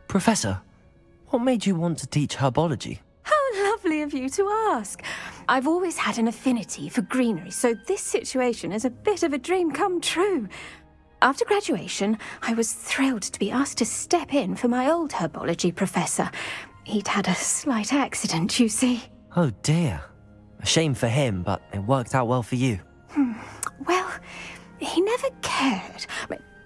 Professor, what made you want to teach herbology? How lovely of you to ask. I've always had an affinity for greenery, so this situation is a bit of a dream come true. After graduation, I was thrilled to be asked to step in for my old herbology professor. He'd had a slight accident, you see. Oh dear. A shame for him, but it worked out well for you. Well, he never cared,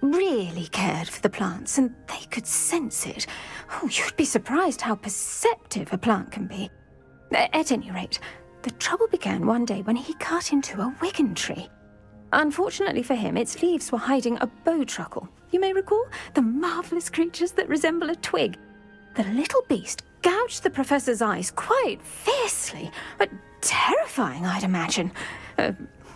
really cared for the plants, and they could sense it. Oh, you'd be surprised how perceptive a plant can be. At any rate, the trouble began one day when he cut into a wigan tree. Unfortunately for him, its leaves were hiding a bowtruckle. You may recall the marvellous creatures that resemble a twig. The little beast gouged the professor's eyes quite fiercely, but terrifying, I'd imagine.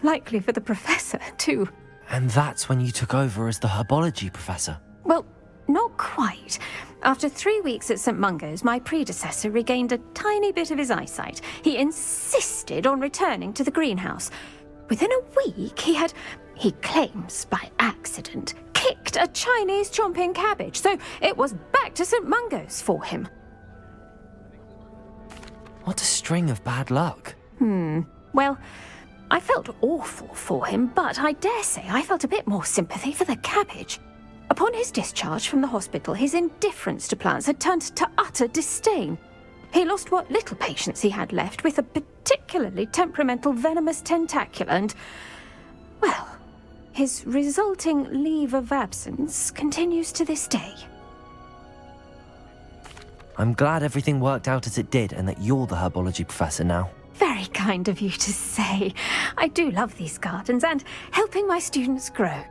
Likely for the professor, too. And that's when you took over as the herbology professor? Well, not quite. After 3 weeks at St. Mungo's, my predecessor regained a tiny bit of his eyesight. He insisted on returning to the greenhouse. Within a week, he claims by accident, kicked a Chinese chomping cabbage, so it was back to St. Mungo's for him. What a string of bad luck. Well, I felt awful for him, but I dare say I felt a bit more sympathy for the cabbage. Upon his discharge from the hospital, his indifference to plants had turned to utter disdain. He lost what little patience he had left with a particularly temperamental venomous tentacula and, well, his resulting leave of absence continues to this day. I'm glad everything worked out as it did and that you're the herbology professor now. Very kind of you to say. I do love these gardens and helping my students grow.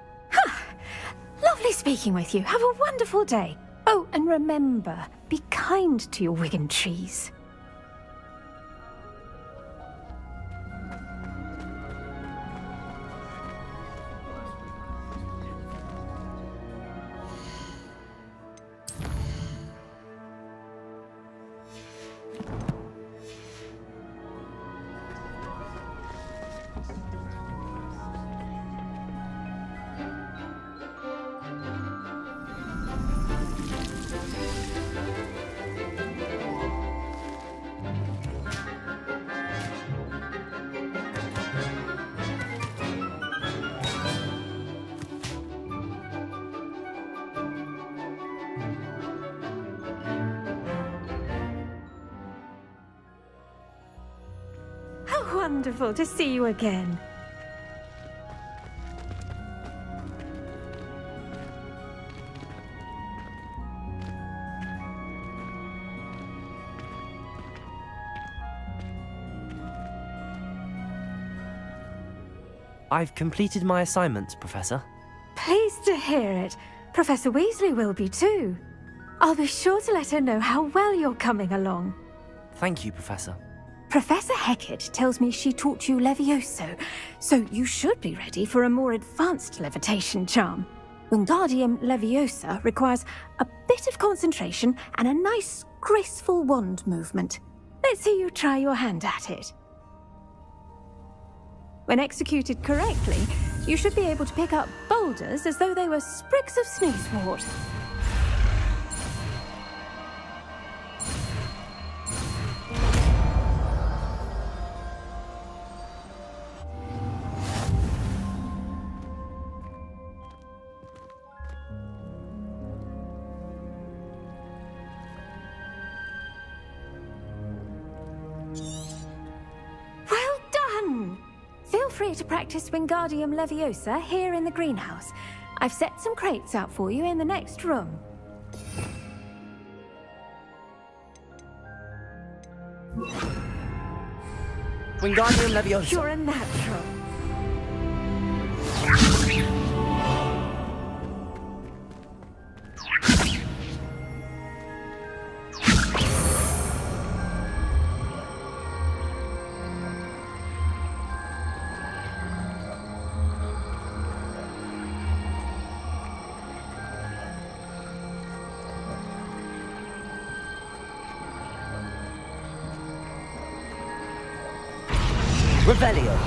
Lovely speaking with you. Have a wonderful day. Oh, and remember, be kind to your wigan trees. Wonderful to see you again. I've completed my assignments, Professor. Pleased to hear it. Professor Weasley will be too. I'll be sure to let her know how well you're coming along. Thank you, Professor. Professor Hecat tells me she taught you Levioso, so you should be ready for a more advanced levitation charm. Wingardium Leviosa requires a bit of concentration and a nice, graceful wand movement. Let's see you try your hand at it. When executed correctly, you should be able to pick up boulders as though they were sprigs of sneezewort. Feel free to practice Wingardium Leviosa here in the greenhouse. I've set some crates out for you in the next room. Wingardium Leviosa. You're a natural. Revelio.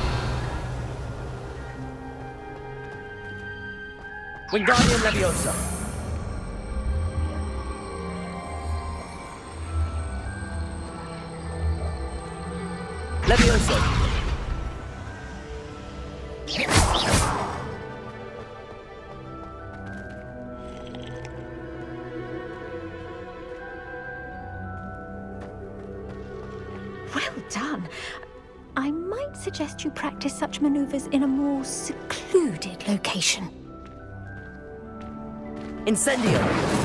Wingardium Leviosa. Leviosa! Well done. I might suggest you practice such maneuvers in a more secluded location. Incendio!